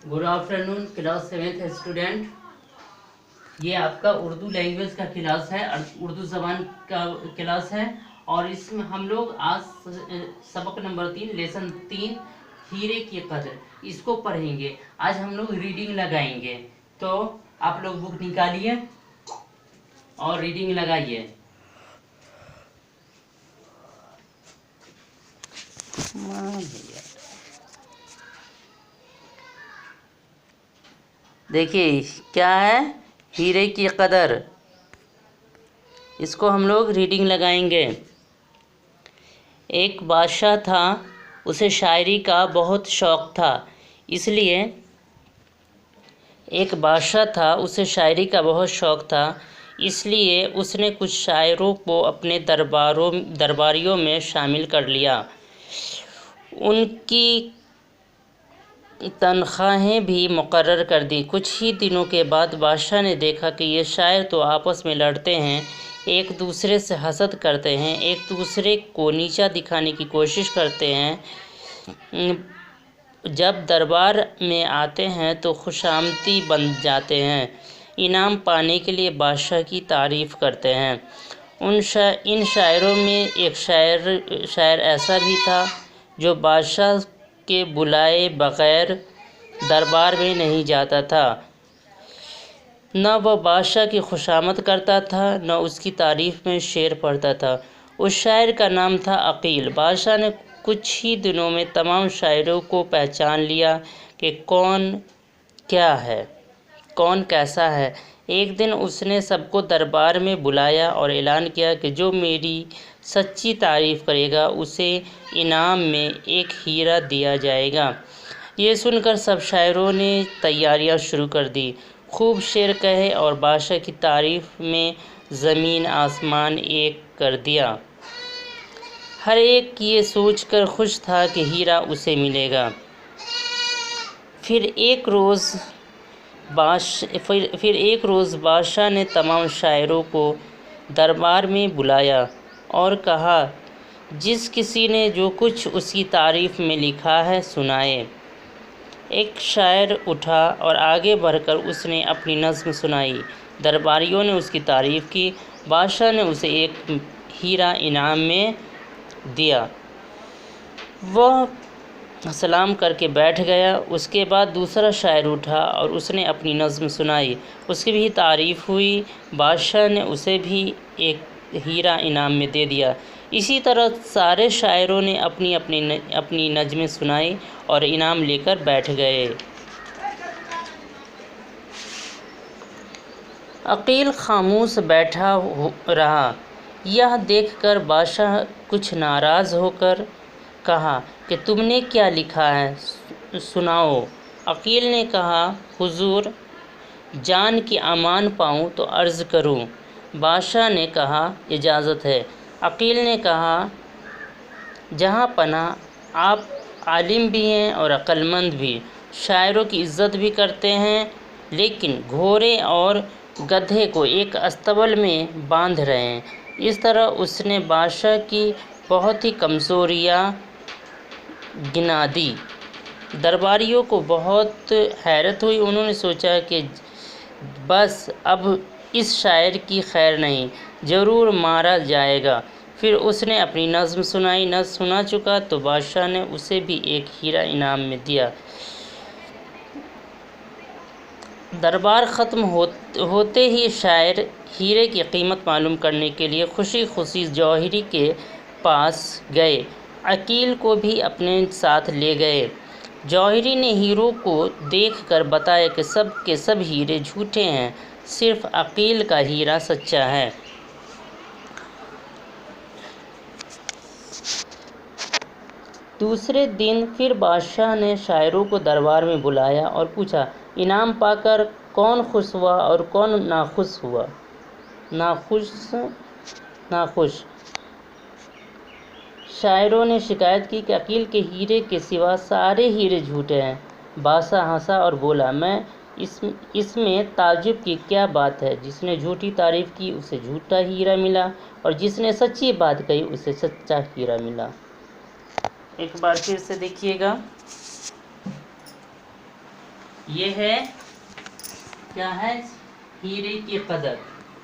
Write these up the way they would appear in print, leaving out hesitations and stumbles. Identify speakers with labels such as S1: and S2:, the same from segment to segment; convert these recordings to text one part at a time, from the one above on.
S1: Good afternoon class 7th student. ये आपका Urdu language का क्लास है, उर्दू ज़बान का क्लास है। और इसमें हम लोग आज सबक नंबर 3 लेसन 3 हीरे की कदर इसको पढ़ेंगे। आज हम लोग रीडिंग लगाएंगे, तो आप लोग बुक निकालिए और रीडिंग लगाइए। देखिए क्या है, हीरे की कदर, इसको हम लोग रीडिंग लगाएंगे। एक बादशाह था, उसे शायरी का बहुत शौक़ था, इसलिए उसने कुछ शायरों को अपने दरबारियों में शामिल कर लिया। उनकी तनख्वाहें भी मुकर्रर कर दी। कुछ ही दिनों के बाद बादशाह ने देखा कि ये शायर तो आपस में लड़ते हैं, एक दूसरे से हसद करते हैं, एक दूसरे को नीचा दिखाने की कोशिश करते हैं। जब दरबार में आते हैं तो खुशामदी बन जाते हैं, इनाम पाने के लिए बादशाह की तारीफ़ करते हैं। इन शायरों में एक शायर ऐसा भी था जो बादशाह के बुलाए बग़ैर दरबार में नहीं जाता था। न वह बादशाह की खुशामद करता था, न उसकी तारीफ़ में शेर पढ़ता था। उस शायर का नाम था अकील। बादशाह ने कुछ ही दिनों में तमाम शायरों को पहचान लिया कि कौन क्या है, कौन कैसा है। एक दिन उसने सबको दरबार में बुलाया और ऐलान किया कि जो मेरी सच्ची तारीफ़ करेगा उसे इनाम में एक हीरा दिया जाएगा। ये सुनकर सब शायरों ने तैयारियां शुरू कर दी, खूब शेर कहे और बादशाह की तारीफ़ में ज़मीन आसमान एक कर दिया। हर एक ये सोचकर खुश था कि हीरा उसे मिलेगा। फिर एक रोज़ बादशाह ने तमाम शायरों को दरबार में बुलाया और कहा, जिस किसी ने जो कुछ उसकी तारीफ़ में लिखा है सुनाए। एक शायर उठा और आगे बढ़कर उसने अपनी नज़्म सुनाई। दरबारियों ने उसकी तारीफ़ की। बादशाह ने उसे एक हीरा इनाम में दिया। वह सलाम करके बैठ गया। उसके बाद दूसरा शायर उठा और उसने अपनी नज़्म सुनाई। उसकी भी तारीफ़ हुई। बादशाह ने उसे भी एक हीरा इनाम में दे दिया। इसी तरह सारे शायरों ने अपनी नज़्में सुनाई और इनाम लेकर बैठ गए। अकील खामोश बैठा रहा। यह देखकर बादशाह कुछ नाराज़ होकर कहा कि तुमने क्या लिखा है, सुनाओ। अकील ने कहा, हुजूर, जान की अमान पाऊँ तो अर्ज़ करूँ। बादशाह ने कहा, इजाज़त है। अकील ने कहा, जहाँ पनाह, आप आलिम भी हैं और अक्लमंद भी, शायरों की इज़्ज़त भी करते हैं, लेकिन घोड़े और गधे को एक अस्तबल में बांध रहे हैं। इस तरह उसने बादशाह की बहुत ही कमज़ोरियाँ गिना दी। दरबारियों को बहुत हैरत हुई। उन्होंने सोचा कि बस अब इस शायर की खैर नहीं, ज़रूर मारा जाएगा। फिर उसने अपनी नज़्म सुनाई। नज़्म सुना चुका तो बादशाह ने उसे भी एक हीरा इनाम में दिया। दरबार ख़त्म होते ही शायर हीरे की कीमत मालूम करने के लिए खुशी खुशी जौहरी के पास गए। अकील को भी अपने साथ ले गए। जौहरी ने हीरों को देखकर बताया कि सब के सब हीरे झूठे हैं, सिर्फ अकील का हीरा सच्चा है। दूसरे दिन फिर बादशाह ने शायरों को दरबार में बुलाया और पूछा, इनाम पाकर कौन खुश हुआ और कौन नाखुश। शायरों ने शिकायत की कि अकील के हीरे के सिवा सारे हीरे झूठे हैं। बादशाह हंसा और बोला, मैं इसमें ताज्जुब की क्या बात है। जिसने झूठी तारीफ़ की उसे झूठा हीरा मिला और जिसने सच्ची बात कही उसे सच्चा हीरा मिला। एक बार फिर से देखिएगा। ये है क्या है, हीरे की कदर।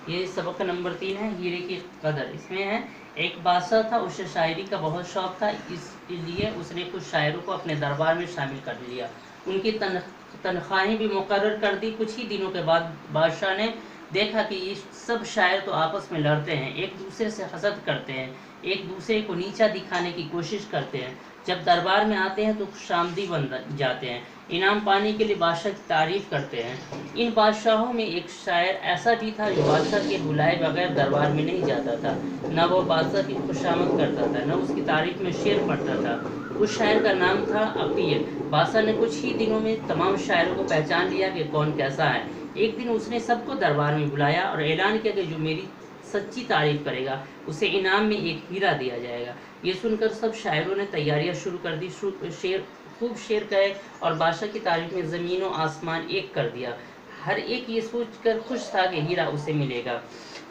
S1: ये सबक नंबर 3 है, हीरे की कदर। इसमें है एक बादशाह था, उसे शायरी का बहुत शौक था, इसलिए उसने कुछ शायरों को अपने दरबार में शामिल कर लिया। उनकी तनख्वाहें भी मुकर्रर कर दी। कुछ ही दिनों के बाद बादशाह ने देखा कि ये सब शायर तो आपस में लड़ते हैं, एक दूसरे से हसद करते हैं, एक दूसरे को नीचा दिखाने की कोशिश करते हैं। जब दरबार में आते हैं तो खुशामदी बन जाते हैं, इनाम पाने के लिए बादशाह की तारीफ़ करते हैं। इन बादशाहों में एक शायर ऐसा भी था जो बादशाह के बुलाए बगैर दरबार में नहीं जाता था, न वो बादशाह की खुशामद करता था, न उसकी तारीफ़ में शेर पढ़ता था। उस शायर का नाम था अकील। बादशाह ने कुछ ही दिनों में तमाम शायरों को पहचान लिया कि कौन कैसा है। एक दिन उसने सबको दरबार में बुलाया और ऐलान किया कि जो मेरी सच्ची तारीफ़ करेगा उसे इनाम में एक हीरा दिया जाएगा। ये सुनकर सब शायरों ने तैयारियां शुरू कर दी। खूब शेर कहे और बादशाह की तारीफ में ज़मीन और आसमान एक कर दिया। हर एक ये सोचकर खुश था कि हीरा उसे मिलेगा।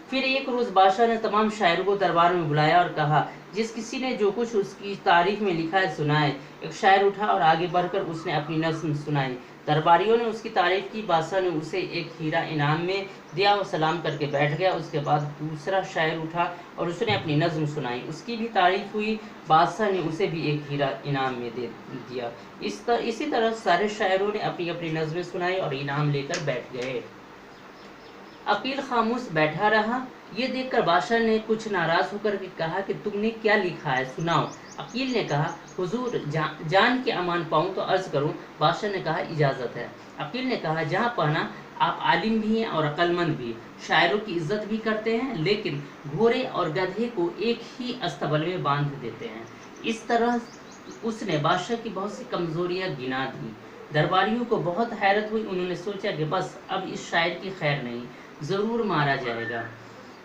S1: फिर एक रोज़ बादशाह ने तमाम शायरों को दरबार में बुलाया और कहा, जिस किसी ने जो कुछ उसकी तारीफ में लिखा है सुनाए। एक शायर उठा और आगे बढ़कर उसने अपनी नज़्म सुनाई। दरबारियों ने उसकी तारीफ की। बादशाह ने उसे एक हीरा इनाम में दिया और सलाम करके बैठ गया। उसके बाद दूसरा शायर उठा और उसने अपनी नज़्म सुनाई, उसकी भी तारीफ हुई। बादशाह ने उसे भी एक हीरा इनाम में दे दिया। इसी तरह सारे शायरों ने अपनी अपनी नज़्में सुनाई और इनाम लेकर बैठ गए। अकील खामोश बैठा रहा। ये देखकर बादशाह ने कुछ नाराज़ होकर के कहा कि तुमने क्या लिखा है, सुनाओ। अकील ने कहा, हुजूर जान के अमान पाऊँ तो अर्ज़ करूँ। बादशाह ने कहा, इजाज़त है। अकील ने कहा, जहाँ पहना आप आलिम भी हैं और अक्लमंद भी, शायरों की इज्जत भी करते हैं, लेकिन घोड़े और गधे को एक ही अस्तबल में बांध देते हैं। इस तरह उसने बादशाह की बहुत सी कमज़ोरियाँ गिना दी। दरबारियों को बहुत हैरत हुई। उन्होंने सोचा कि बस अब इस शायर की खैर नहीं, ज़रूर मारा जाएगा।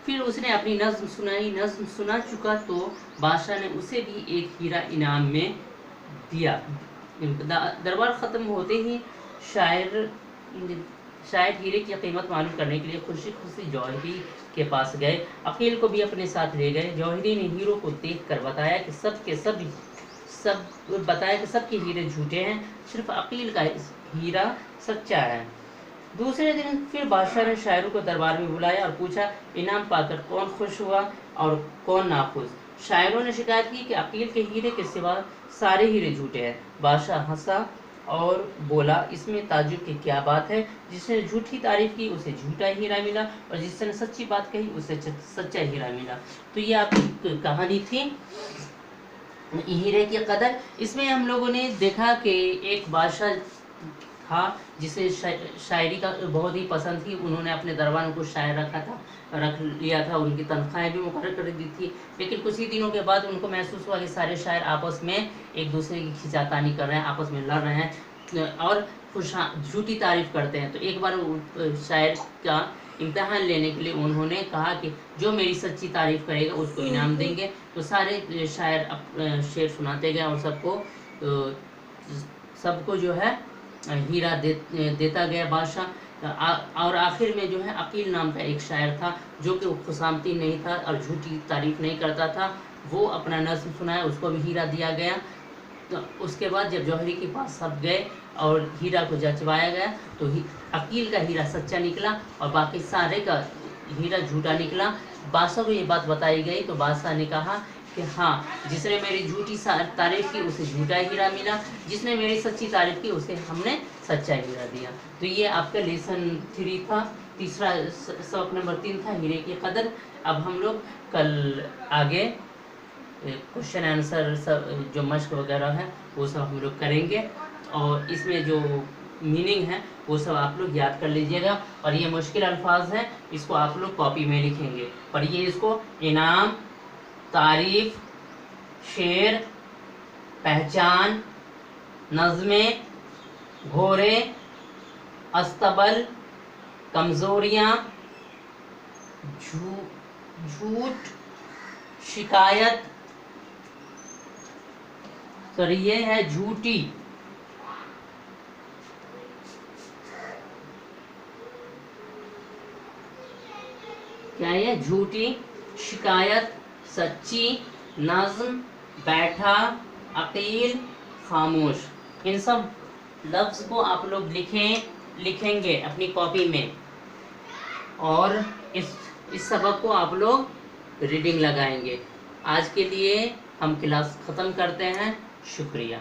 S1: फिर उसने अपनी नज़्म सुनाई। नज़्म सुना चुका तो बादशाह ने उसे भी एक हीरा इनाम में दिया। दरबार ख़त्म होते ही शायर हीरे की कीमत मालूम करने के लिए खुशी खुशी जौहरी के पास गए। अकील को भी अपने साथ ले गए। जौहरी ने हीरो को देखकर बताया कि सबके हीरे झूठे हैं, सिर्फ अकील का हीरा सच्चा है। दूसरे दिन फिर बादशाह ने शायरों को दरबार में बुलाया और पूछा, इनाम पाकर कौन खुश हुआ और कौन नाखुश। शायरों ने शिकायत की कि अकील के हीरे के सिवा सारे हीरे झूठे हैं। बादशाह हंसा और बोला, इसमें ताज्जुब की क्या बात है। जिसने झूठी तारीफ की उसे झूठा हीरा मिला और जिसने सच्ची बात कही उसे सच्चा हीरा मिला। तो ये आपकी कहानी थी हीरे की कदर। इसमें हम लोगों ने देखा कि एक बादशाह था जिसे शायरी का बहुत ही पसंद थी। उन्होंने अपने दरबार में कुछ शायर रख लिया था, उनकी तनख्वाहें भी मुकर्रर कर दी थी। लेकिन कुछ ही दिनों के बाद उनको महसूस हुआ कि सारे शायर आपस में एक दूसरे की खिंचातानी कर रहे हैं, आपस में लड़ रहे हैं और झूठी तारीफ करते हैं। तो एक बार शायर का इम्तहान लेने के लिए उन्होंने कहा कि जो मेरी सच्ची तारीफ करेगा उसको इनाम देंगे। तो सारे शायर शेर सुनाते गए और सबको जो है हीरा देता गया बादशाह। और आखिर में जो है अकील नाम का एक शायर था जो कि खुशामती नहीं था और झूठी तारीफ नहीं करता था। वो अपना नज़्म सुनाया, उसको भी हीरा दिया गया। तो उसके बाद जब जौहरी के पास सब गए और हीरा को जचवाया गया तो अकील का हीरा सच्चा निकला और बाकी सारे का हीरा झूठा निकला। बादशाह को ये बात बताई गई तो बादशाह ने कहा कि हाँ, जिसने मेरी झूठी तारीफ की उसे झूठा हीरा मिला, जिसने मेरी सच्ची तारीफ की उसे हमने सच्चा हीरा दिया। तो ये आपका लेसन 3 था। तीसरा सबक नंबर 3 था हीरे की कदर। अब हम लोग कल आगे क्वेश्चन आंसर सब जो मश्क वगैरह है वो सब हम लोग करेंगे और इसमें जो मीनिंग है वो सब आप लोग याद कर लीजिएगा। और ये मुश्किल अल्फाज हैं, इसको आप लोग कॉपी में लिखेंगे। पढ़िए इसको, इनाम, तारीफ, शेर, पहचान, नज़में, घोड़े, अस्तबल, कमज़ोरियाँ, झूठ, शिकायत, सॉरी ये है झूठी, क्या ये झूठी, शिकायत, सच्ची, नज़्म, बैठा, अकील, खामोश। इन सब लफ्ज़ को आप लोग लिखेंगे अपनी कॉपी में, और इस सबक को आप लोग रीडिंग लगाएंगे। आज के लिए हम क्लास ख़त्म करते हैं। शुक्रिया।